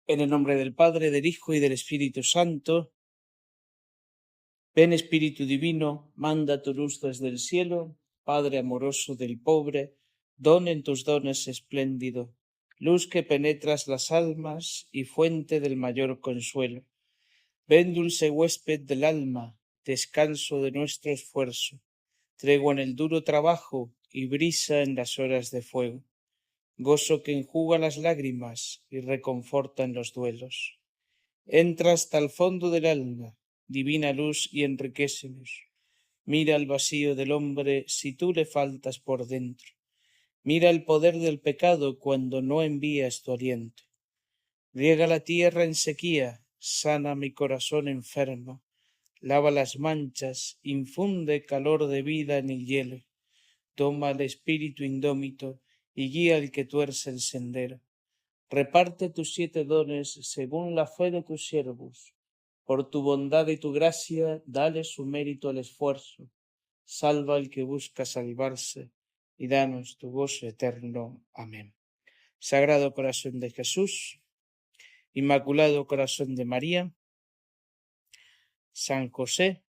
En el nombre del Padre, del Hijo y del Espíritu Santo. Ven Espíritu Divino, manda tu luz desde el cielo, Padre amoroso del pobre, don en tus dones espléndido, luz que penetras las almas y fuente del mayor consuelo. Ven dulce huésped del alma, descanso de nuestro esfuerzo, tregua en el duro trabajo y brisa en las horas de fuego, gozo que enjuga las lágrimas y reconforta en los duelos. Entra hasta el fondo del alma, divina luz, y enriquécenos. Mira el vacío del hombre si tú le faltas por dentro. Mira el poder del pecado cuando no envías tu aliento. Riega la tierra en sequía, sana mi corazón enfermo. Lava las manchas, infunde calor de vida en el hielo. Toma el espíritu indómito y guía al que tuerce el sendero. Reparte tus 7 dones según la fe de tus siervos. Por tu bondad y tu gracia, dale su mérito al esfuerzo. Salva al que busca salvarse y danos tu gozo eterno. Amén. Sagrado Corazón de Jesús, Inmaculado Corazón de María, San José,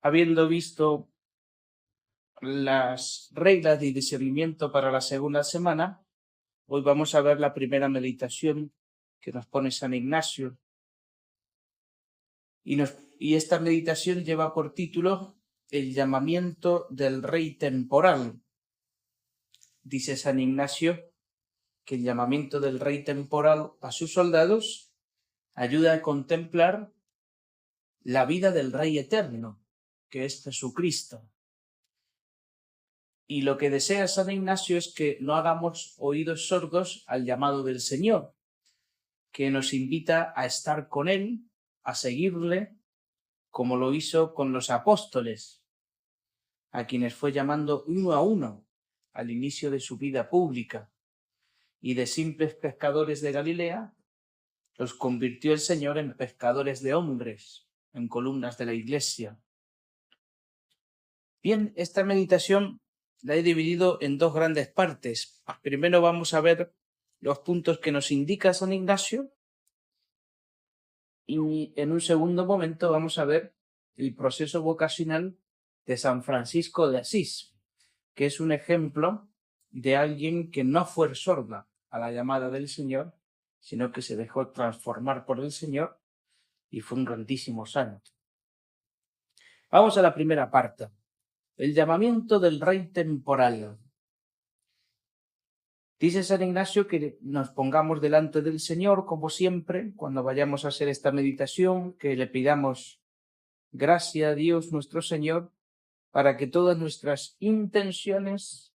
habiendo visto las reglas de discernimiento para la segunda semana, hoy vamos a ver la primera meditación que nos pone San Ignacio. Y esta meditación lleva por título El llamamiento del rey temporal. Dice San Ignacio que el llamamiento del rey temporal a sus soldados ayuda a contemplar la vida del rey eterno, que es Jesucristo. Y lo que desea San Ignacio es que no hagamos oídos sordos al llamado del Señor, que nos invita a estar con Él, a seguirle, como lo hizo con los apóstoles, a quienes fue llamando uno a uno al inicio de su vida pública, y de simples pescadores de Galilea los convirtió el Señor en pescadores de hombres, en columnas de la Iglesia. Bien, esta meditación la he dividido en 2 grandes partes. Primero vamos a ver los puntos que nos indica San Ignacio y en un segundo momento vamos a ver el proceso vocacional de San Francisco de Asís, que es un ejemplo de alguien que no fue sorda a la llamada del Señor, sino que se dejó transformar por el Señor y fue un grandísimo santo. Vamos a la primera parte, el llamamiento del rey temporal. Dice San Ignacio que nos pongamos delante del Señor, como siempre, cuando vayamos a hacer esta meditación, que le pidamos gracia a Dios nuestro Señor, para que todas nuestras intenciones,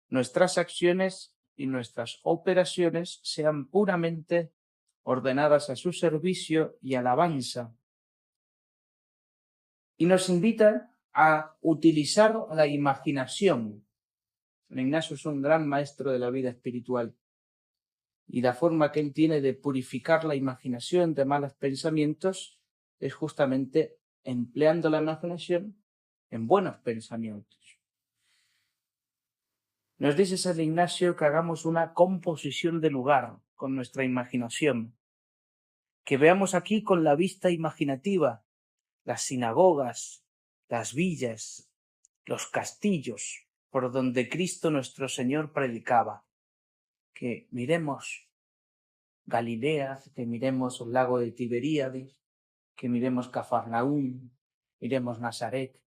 nuestras acciones y nuestras operaciones sean puramente ordenadas a su servicio y alabanza. Y nos invita a utilizar la imaginación. San Ignacio es un gran maestro de la vida espiritual. Y la forma que él tiene de purificar la imaginación de malos pensamientos es justamente empleando la imaginación en buenos pensamientos. Nos dice San Ignacio que hagamos una composición de lugar con nuestra imaginación, que veamos aquí con la vista imaginativa las sinagogas, las villas, los castillos por donde Cristo nuestro Señor predicaba, que miremos Galilea, que miremos el lago de Tiberíades, que miremos Cafarnaúm, miremos Nazaret,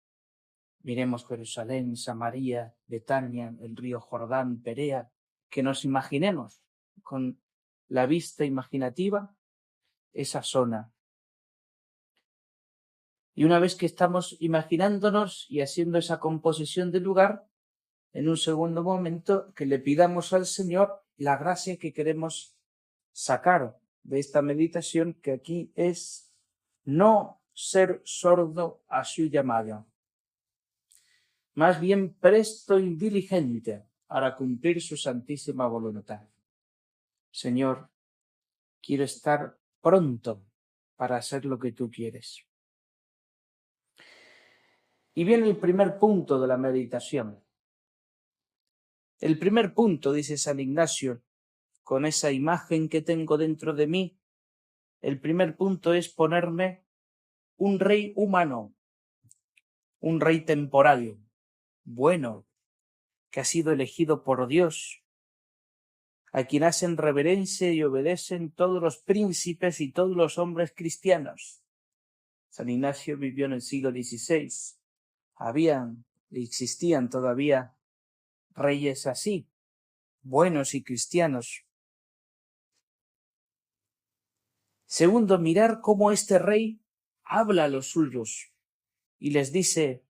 miremos Jerusalén, Samaria, Betania, el río Jordán, Perea, que nos imaginemos con la vista imaginativa esa zona. Y una vez que estamos imaginándonos y haciendo esa composición del lugar, en un segundo momento que le pidamos al Señor la gracia que queremos sacar de esta meditación, que aquí es no ser sordo a su llamada, más bien presto y diligente para cumplir su santísima voluntad. Señor, quiero estar pronto para hacer lo que tú quieres. Y viene el primer punto de la meditación. El primer punto, dice San Ignacio, con esa imagen que tengo dentro de mí, el primer punto es ponerme un rey humano, un rey temporal, bueno, que ha sido elegido por Dios, a quien hacen reverencia y obedecen todos los príncipes y todos los hombres cristianos. San Ignacio vivió en el siglo XVI. Existían todavía reyes así, buenos y cristianos. Segundo, mirar cómo este rey habla a los suyos y les dice: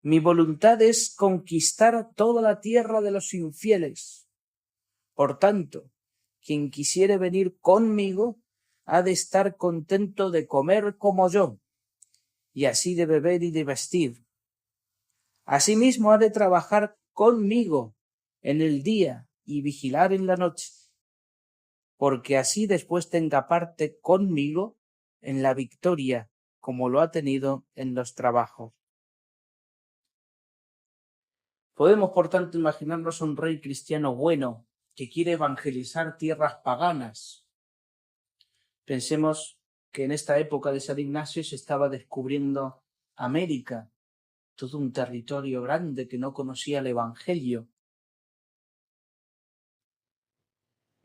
mi voluntad es conquistar toda la tierra de los infieles. Por tanto, quien quisiere venir conmigo ha de estar contento de comer como yo, y así de beber y de vestir. Asimismo ha de trabajar conmigo en el día y vigilar en la noche, porque así después tenga parte conmigo en la victoria, como lo ha tenido en los trabajos. Podemos, por tanto, imaginarnos un rey cristiano bueno que quiere evangelizar tierras paganas. Pensemos que en esta época de San Ignacio se estaba descubriendo América, todo un territorio grande que no conocía el Evangelio.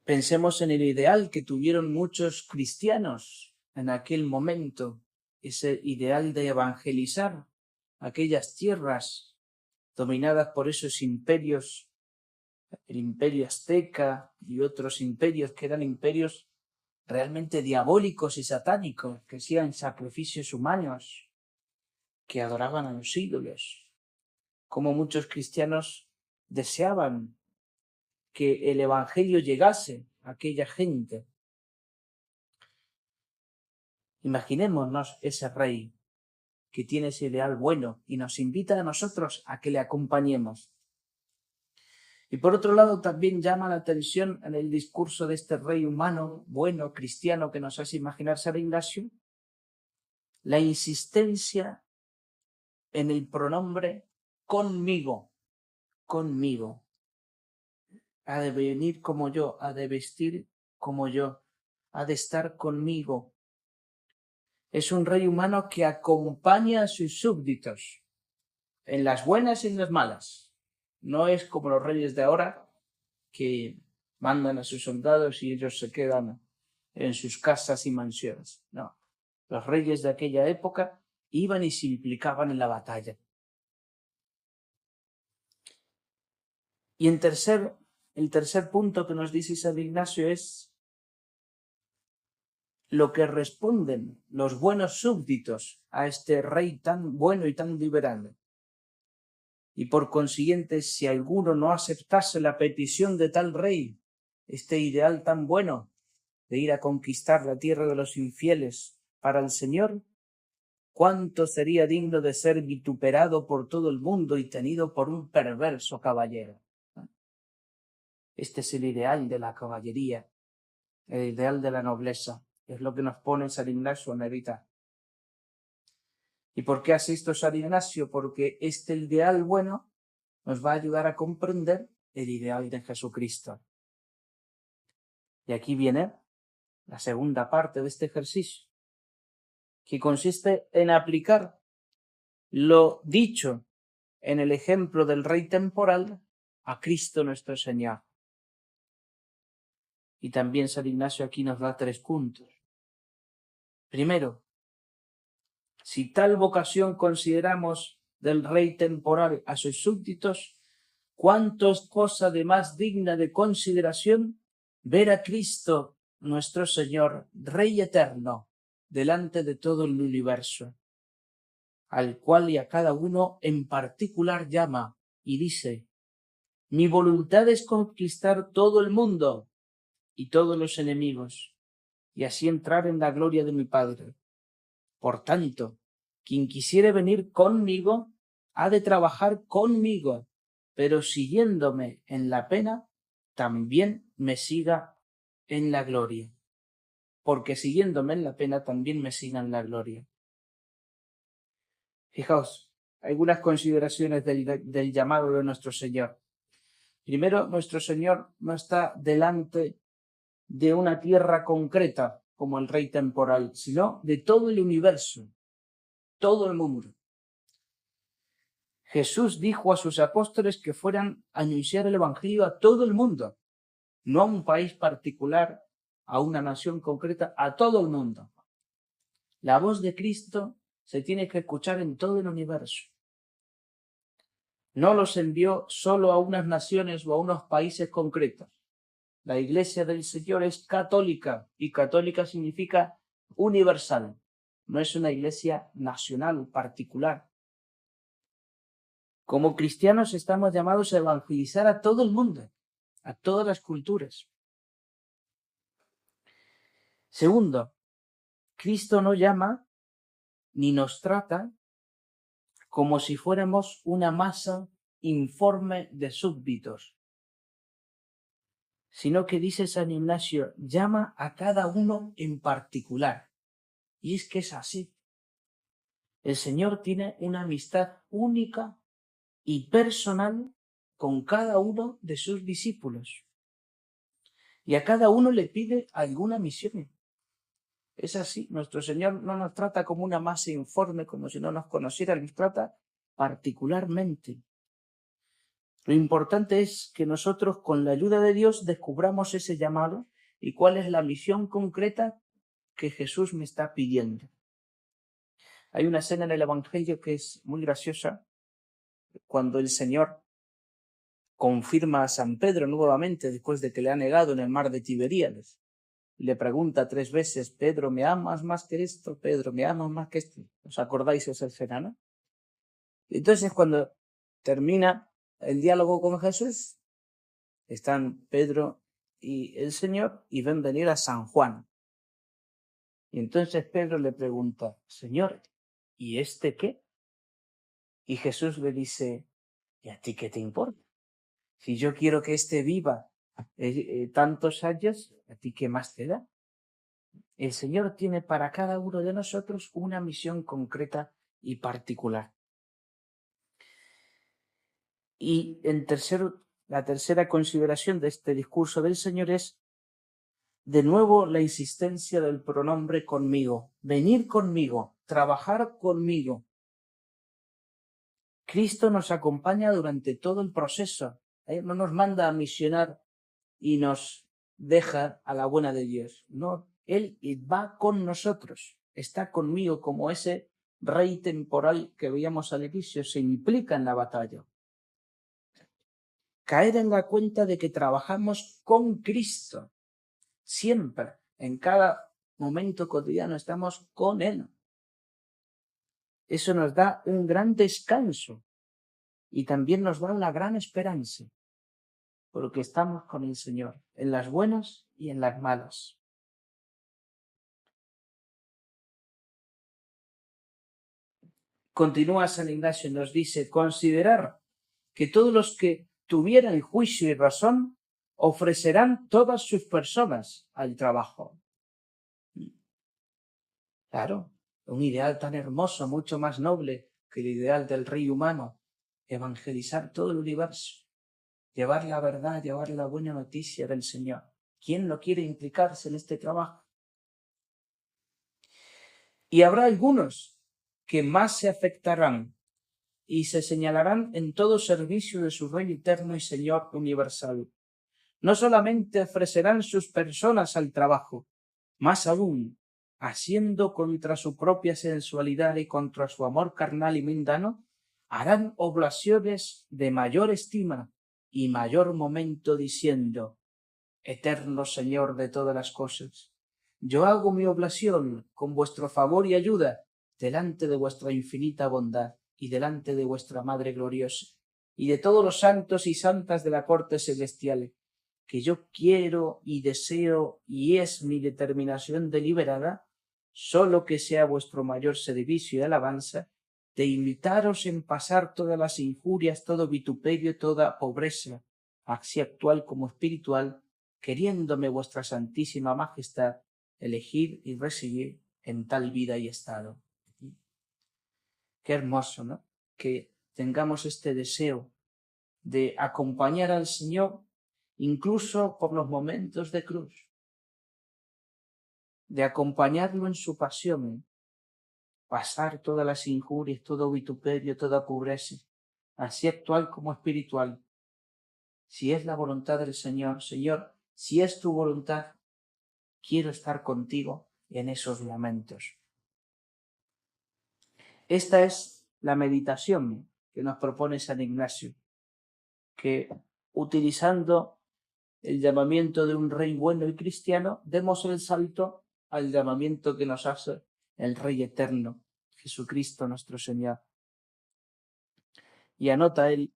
Pensemos en el ideal que tuvieron muchos cristianos en aquel momento, ese ideal de evangelizar aquellas tierras dominadas por esos imperios, el imperio azteca y otros imperios que eran imperios realmente diabólicos y satánicos, que hacían sacrificios humanos, que adoraban a los ídolos. Como muchos cristianos deseaban que el evangelio llegase a aquella gente. Imaginémonos ese rey que tiene ese ideal bueno y nos invita a nosotros a que le acompañemos. Y por otro lado también llama la atención en el discurso de este rey humano, bueno, cristiano, que nos hace imaginar San Ignacio, la insistencia en el pronombre conmigo, conmigo. Ha de venir como yo, ha de vestir como yo, ha de estar conmigo. Es un rey humano que acompaña a sus súbditos en las buenas y en las malas. No es como los reyes de ahora que mandan a sus soldados y ellos se quedan en sus casas y mansiones. No, los reyes de aquella época iban y se implicaban en la batalla. Y el tercer punto que nos dice San Ignacio es lo que responden los buenos súbditos a este rey tan bueno y tan liberal. Y por consiguiente, si alguno no aceptase la petición de tal rey, este ideal tan bueno de ir a conquistar la tierra de los infieles para el Señor, cuánto sería digno de ser vituperado por todo el mundo y tenido por un perverso caballero. Este es el ideal de la caballería, el ideal de la nobleza. Es lo que nos pone San Ignacio a meditar. ¿Y por qué hace esto San Ignacio? Porque este ideal bueno nos va a ayudar a comprender el ideal de Jesucristo. Y aquí viene la segunda parte de este ejercicio, que consiste en aplicar lo dicho en el ejemplo del rey temporal a Cristo nuestro Señor. Y también San Ignacio aquí nos da 3 puntos. Primero, si tal vocación consideramos del rey temporal a sus súbditos, ¿cuánto es cosa de más digna de consideración ver a Cristo nuestro Señor, Rey eterno, delante de todo el universo, al cual y a cada uno en particular llama y dice: mi voluntad es conquistar todo el mundo y todos los enemigos, y así entrar en la gloria de mi Padre. Por tanto, quien quisiere venir conmigo ha de trabajar conmigo, pero siguiéndome en la pena, también me siga en la gloria. Porque siguiéndome en la pena, también me siga en la gloria. Fijaos, algunas consideraciones del llamado de nuestro Señor. Primero, nuestro Señor no está delante de una tierra concreta como el rey temporal, sino de todo el universo, todo el mundo. Jesús dijo a sus apóstoles que fueran a anunciar el Evangelio a todo el mundo, no a un país particular, a una nación concreta, a todo el mundo. La voz de Cristo se tiene que escuchar en todo el universo. No los envió solo a unas naciones o a unos países concretos. La Iglesia del Señor es católica, y católica significa universal. No es una iglesia nacional, particular. Como cristianos estamos llamados a evangelizar a todo el mundo, a todas las culturas. Segundo, Cristo no llama ni nos trata como si fuéramos una masa informe de súbditos, sino que dice San Ignacio, llama a cada uno en particular. Y es que es así. El Señor tiene una amistad única y personal con cada uno de sus discípulos. Y a cada uno le pide alguna misión. Es así, nuestro Señor no nos trata como una masa informe, como si no nos conociera, nos trata particularmente. Lo importante es que nosotros, con la ayuda de Dios, descubramos ese llamado y cuál es la misión concreta que Jesús me está pidiendo. Hay una escena en el Evangelio que es muy graciosa, cuando el Señor confirma a San Pedro nuevamente después de que le ha negado en el mar de Tiberíades. Le pregunta 3 veces, Pedro, ¿me amas más que esto? Pedro, ¿me amas más que esto? ¿Os acordáis de esa escena, no? Entonces, cuando termina el diálogo con Jesús, están Pedro y el Señor y ven venir a San Juan. Y entonces Pedro le pregunta, Señor, ¿y este qué? Y Jesús le dice, ¿y a ti qué te importa? Si yo quiero que éste viva tantos años, ¿a ti qué más te da? El Señor tiene para cada uno de nosotros una misión concreta y particular. Y la tercera consideración de este discurso del Señor es, de nuevo, la insistencia del pronombre conmigo. Venir conmigo, trabajar conmigo. Cristo nos acompaña durante todo el proceso. No nos manda a misionar y nos deja a la buena de Dios. No, Él va con nosotros, está conmigo como ese rey temporal que veíamos al inicio, se implica en la batalla. Caer en la cuenta de que trabajamos con Cristo, siempre, en cada momento cotidiano estamos con Él. Eso nos da un gran descanso y también nos da una gran esperanza, porque estamos con el Señor, en las buenas y en las malas. Continúa San Ignacio y nos dice, considerar que todos los que tuvieran juicio y razón ofrecerán todas sus personas al trabajo. Claro, un ideal tan hermoso, mucho más noble que el ideal del rey humano, evangelizar todo el universo, llevar la verdad, llevar la buena noticia del Señor. ¿Quién no quiere implicarse en este trabajo? Y habrá algunos que más se afectarán y se señalarán en todo servicio de su Rey eterno y Señor universal. No solamente ofrecerán sus personas al trabajo, más aún, haciendo contra su propia sensualidad y contra su amor carnal y mundano, harán oblaciones de mayor estima y mayor momento diciendo, Eterno Señor de todas las cosas, yo hago mi oblación con vuestro favor y ayuda delante de vuestra infinita bondad y delante de vuestra Madre gloriosa y de todos los santos y santas de la corte celestial, que yo quiero y deseo y es mi determinación deliberada, solo que sea vuestro mayor servicio y alabanza, de imitaros en pasar todas las injurias, todo vituperio, toda pobreza, así actual como espiritual, queriéndome vuestra santísima majestad elegir y recibir en tal vida y estado. Qué hermoso, ¿no? que tengamos este deseo de acompañar al Señor incluso por los momentos de cruz, de acompañarlo en su pasión, pasar todas las injurias, todo vituperio, toda pobreza, así actual como espiritual. Si es la voluntad del Señor, Señor, si es tu voluntad, quiero estar contigo en esos momentos. Esta es la meditación que nos propone San Ignacio, que utilizando el llamamiento de un rey bueno y cristiano, demos el salto al llamamiento que nos hace el Rey eterno, Jesucristo nuestro Señor. Y anota él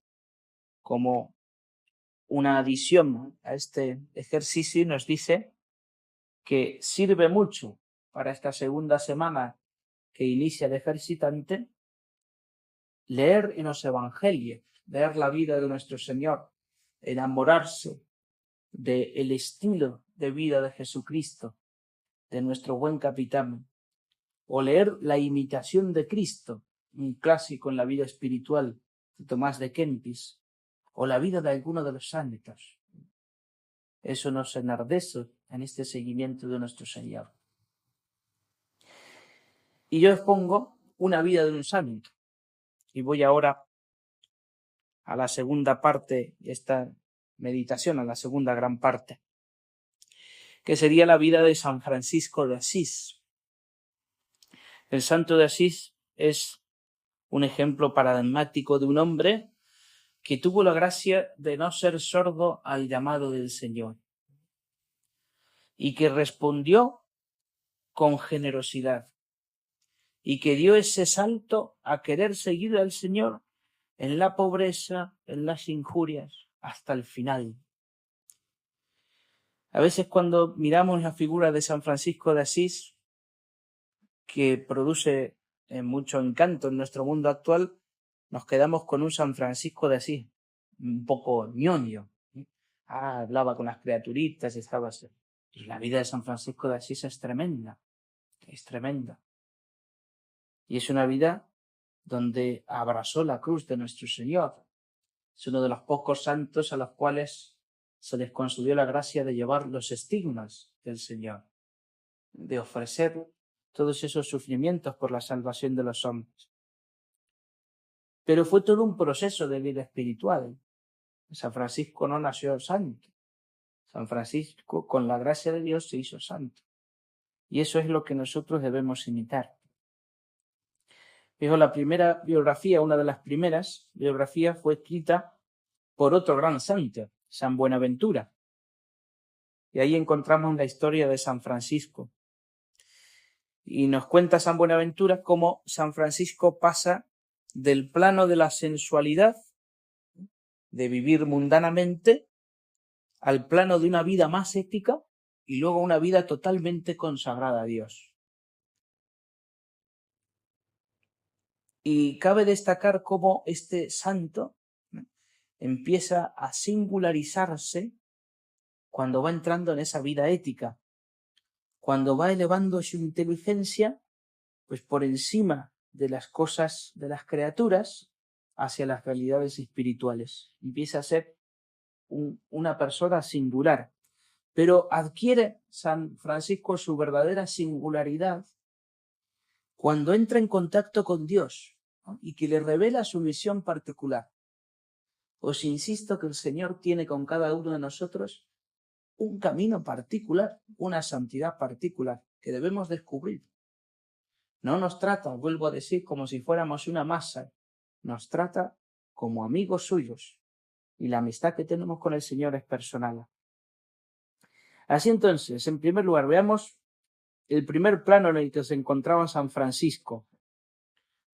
como una adición a este ejercicio y nos dice que sirve mucho para esta segunda semana que inicia el ejercitante leer en los evangelios, leer la vida de nuestro Señor, enamorarse del estilo de vida de Jesucristo, de nuestro buen capitán, o leer la imitación de Cristo, un clásico en la vida espiritual de Tomás de Kempis, o la vida de alguno de los santos. Eso nos enardece en este seguimiento de nuestro Señor. Y yo expongo una vida de un santo, y voy ahora a la segunda parte de esta meditación, a la segunda gran parte, que sería la vida de San Francisco de Asís. El santo de Asís es un ejemplo paradigmático de un hombre que tuvo la gracia de no ser sordo al llamado del Señor y que respondió con generosidad y que dio ese salto a querer seguir al Señor en la pobreza, en las injurias, hasta el final. A veces cuando miramos la figura de San Francisco de Asís, que produce mucho encanto en nuestro mundo actual, nos quedamos con un San Francisco de Asís, un poco ñoño. Hablaba con las criaturitas y estaba así. Y la vida de San Francisco de Asís es tremenda, es tremenda. Y es una vida donde abrazó la cruz de nuestro Señor. Es uno de los pocos santos a los cuales se les concedió la gracia de llevar los estigmas del Señor, de ofrecer todos esos sufrimientos por la salvación de los hombres. Pero fue todo un proceso de vida espiritual. San Francisco no nació santo. San Francisco, con la gracia de Dios, se hizo santo. Y eso es lo que nosotros debemos imitar. Fijo, la primera biografía, una de las primeras biografías, fue escrita por otro gran santo, San Buenaventura. Y ahí encontramos la historia de San Francisco. Y nos cuenta San Buenaventura cómo San Francisco pasa del plano de la sensualidad, de vivir mundanamente, al plano de una vida más ética y luego una vida totalmente consagrada a Dios. Y cabe destacar cómo este santo empieza a singularizarse cuando va entrando en esa vida ética, cuando va elevando su inteligencia pues por encima de las cosas de las criaturas hacia las realidades espirituales. Empieza a ser una persona singular, pero adquiere San Francisco su verdadera singularidad cuando entra en contacto con Dios, ¿no? Y que le revela su misión particular. Os insisto que el Señor tiene con cada uno de nosotros un camino particular, una santidad particular que debemos descubrir. No nos trata, vuelvo a decir, como si fuéramos una masa, nos trata como amigos suyos y la amistad que tenemos con el Señor es personal. Así entonces, en primer lugar, veamos el primer plano en el que se encontraba San Francisco,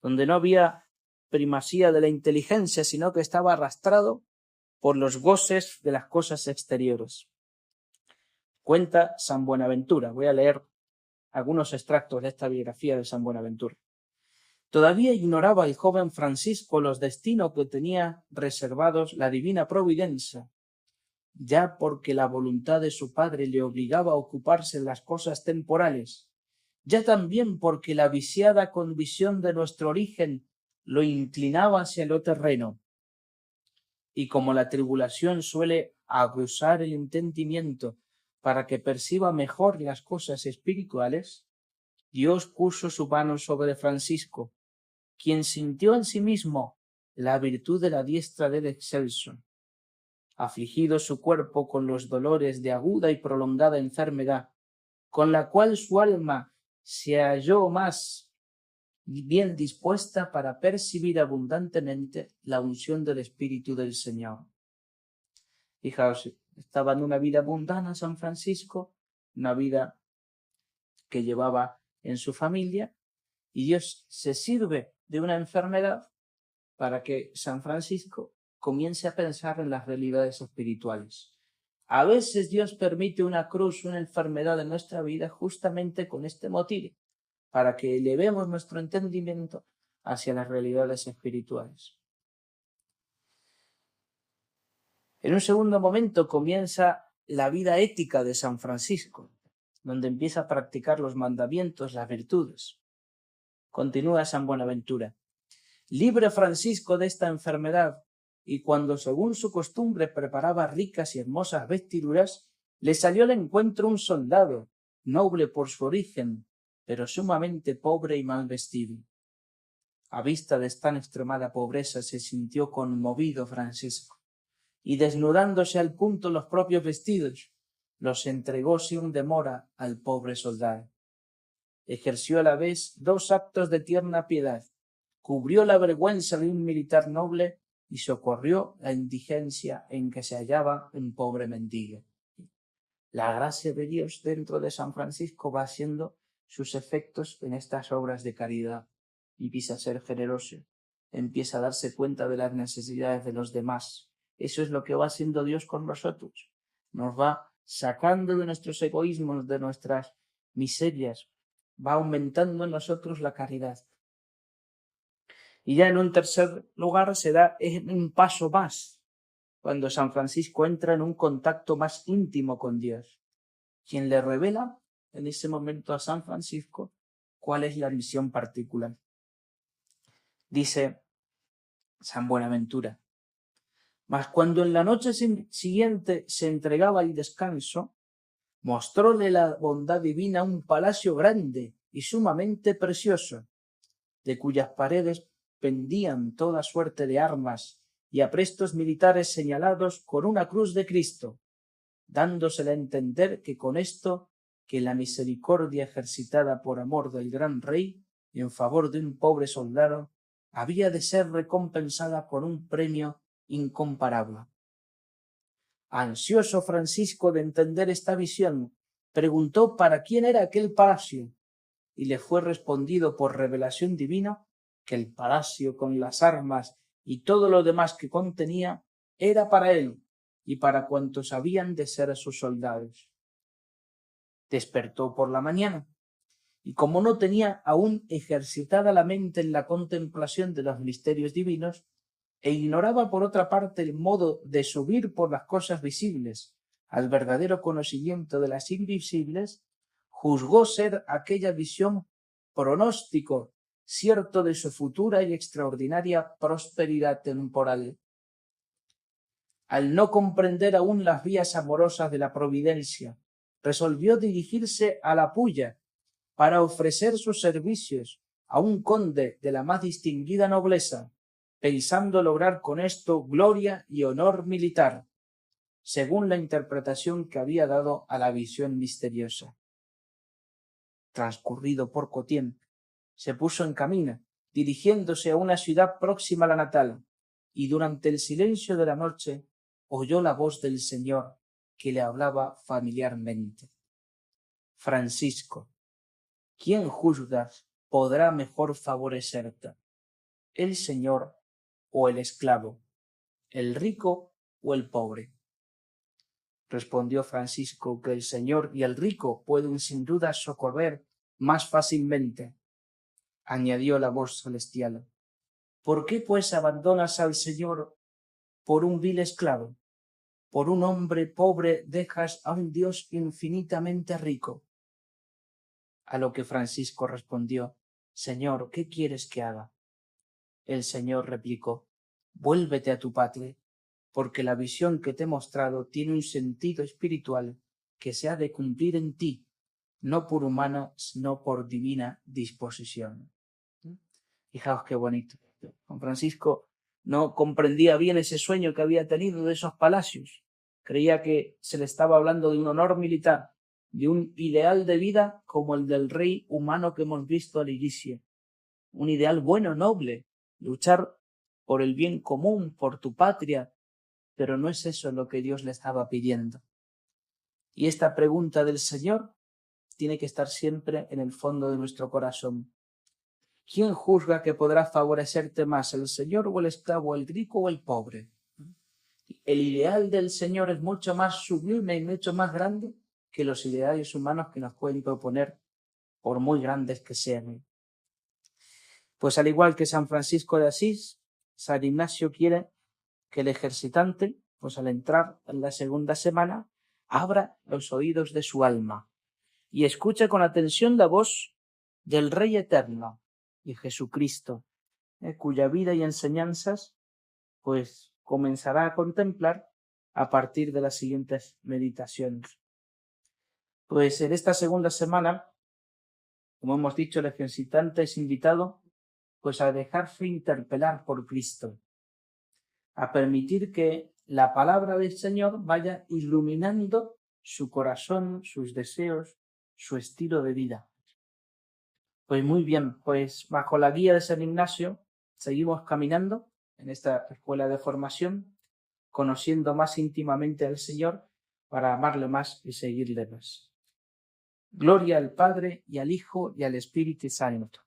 donde no había primacía de la inteligencia, sino que estaba arrastrado por los goces de las cosas exteriores. Cuenta San Buenaventura. Voy a leer algunos extractos de esta biografía de San Buenaventura. Todavía ignoraba el joven Francisco los destinos que tenía reservados la divina providencia, ya porque la voluntad de su padre le obligaba a ocuparse en las cosas temporales, ya también porque la viciada condición de nuestro origen lo inclinaba hacia lo terreno. Y como la tribulación suele aguzar el entendimiento para que perciba mejor las cosas espirituales, Dios puso su mano sobre Francisco, quien sintió en sí mismo la virtud de la diestra del Excelso. Afligido su cuerpo con los dolores de aguda y prolongada enfermedad, con la cual su alma se halló más bien dispuesta para percibir abundantemente la unción del Espíritu del Señor. Fijaos, estaba en una vida mundana San Francisco, una vida que llevaba en su familia, y Dios se sirve de una enfermedad para que San Francisco comience a pensar en las realidades espirituales. A veces Dios permite una cruz, una enfermedad en nuestra vida justamente con este motivo, para que elevemos nuestro entendimiento hacia las realidades espirituales. En un segundo momento comienza la vida ética de San Francisco, donde empieza a practicar los mandamientos, las virtudes. Continúa San Buenaventura. Libre Francisco de esta enfermedad, y cuando según su costumbre preparaba ricas y hermosas vestiduras, le salió al encuentro un soldado, noble por su origen, pero sumamente pobre y mal vestido. A vista de tan extremada pobreza se sintió conmovido Francisco, y desnudándose al punto los propios vestidos, los entregó sin demora al pobre soldado. Ejerció a la vez 2 actos de tierna piedad, cubrió la vergüenza de un militar noble y socorrió la indigencia en que se hallaba un pobre mendigo. La gracia de Dios dentro de San Francisco va haciendo sus efectos en estas obras de caridad. Empieza a ser generoso, empieza a darse cuenta de las necesidades de los demás. Eso es lo que va haciendo Dios con nosotros. Nos va sacando de nuestros egoísmos, de nuestras miserias, va aumentando en nosotros la caridad. Y ya en un tercer lugar se da un paso más, cuando San Francisco entra en un contacto más íntimo con Dios, quien le revela en ese momento a San Francisco cuál es la misión particular. Dice San Buenaventura: mas cuando en la noche siguiente se entregaba al descanso, mostróle la bondad divina un palacio grande y sumamente precioso, de cuyas paredes pendían toda suerte de armas y aprestos militares señalados con una cruz de Cristo, dándosele a entender que con esto, que la misericordia ejercitada por amor del gran rey en favor de un pobre soldado, había de ser recompensada con un premio incomparable. Ansioso Francisco de entender esta visión, preguntó para quién era aquel palacio, y le fue respondido por revelación divina que el palacio con las armas y todo lo demás que contenía era para él y para cuantos habían de ser sus soldados. Despertó por la mañana, y como no tenía aún ejercitada la mente en la contemplación de los misterios divinos, e ignoraba por otra parte el modo de subir por las cosas visibles al verdadero conocimiento de las invisibles, juzgó ser aquella visión pronóstico cierto de su futura y extraordinaria prosperidad temporal. Al no comprender aún las vías amorosas de la providencia, resolvió dirigirse a la Pulla para ofrecer sus servicios a un conde de la más distinguida nobleza, pensando lograr con esto gloria y honor militar, según la interpretación que había dado a la visión misteriosa. Transcurrido poco tiempo, se puso en camino, dirigiéndose a una ciudad próxima a la natal, y durante el silencio de la noche oyó la voz del Señor que le hablaba familiarmente. Francisco, ¿quién juzgas podrá mejor favorecerte? ¿El Señor o el esclavo? ¿El rico o el pobre? Respondió Francisco que el Señor y el rico pueden sin duda socorrer más fácilmente. Añadió la voz celestial: ¿por qué pues abandonas al Señor por un vil esclavo? Por un hombre pobre dejas a un Dios infinitamente rico. A lo que Francisco respondió: Señor, ¿qué quieres que haga? El Señor replicó: vuélvete a tu patria, porque la visión que te he mostrado tiene un sentido espiritual que se ha de cumplir en ti, no por humana, sino por divina disposición. Fijaos qué bonito. San Francisco no comprendía bien ese sueño que había tenido de esos palacios. Creía que se le estaba hablando de un honor militar, de un ideal de vida como el del rey humano que hemos visto al inicio. Un ideal bueno, noble, luchar por el bien común, por tu patria, pero no es eso lo que Dios le estaba pidiendo. Y esta pregunta del Señor tiene que estar siempre en el fondo de nuestro corazón. ¿Quién juzga que podrá favorecerte más, el Señor o el esclavo, el rico o el pobre? El ideal del Señor es mucho más sublime y mucho más grande que los ideales humanos que nos pueden proponer, por muy grandes que sean. Pues al igual que San Francisco de Asís, San Ignacio quiere que el ejercitante, pues al entrar en la segunda semana, abra los oídos de su alma y escuche con atención la voz del Rey Eterno y Jesucristo, cuya vida y enseñanzas pues comenzará a contemplar a partir de las siguientes meditaciones. Pues en esta segunda semana, como hemos dicho, el ejercitante es invitado pues a dejarse interpelar por Cristo, a permitir que la palabra del Señor vaya iluminando su corazón, sus deseos, su estilo de vida. Pues muy bien, pues bajo la guía de San Ignacio seguimos caminando en esta escuela de formación, conociendo más íntimamente al Señor para amarle más y seguirle más. Gloria al Padre y al Hijo y al Espíritu Santo.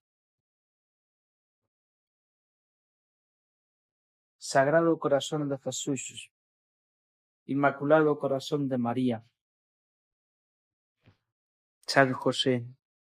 Sagrado Corazón de Jesús, Inmaculado Corazón de María, San José,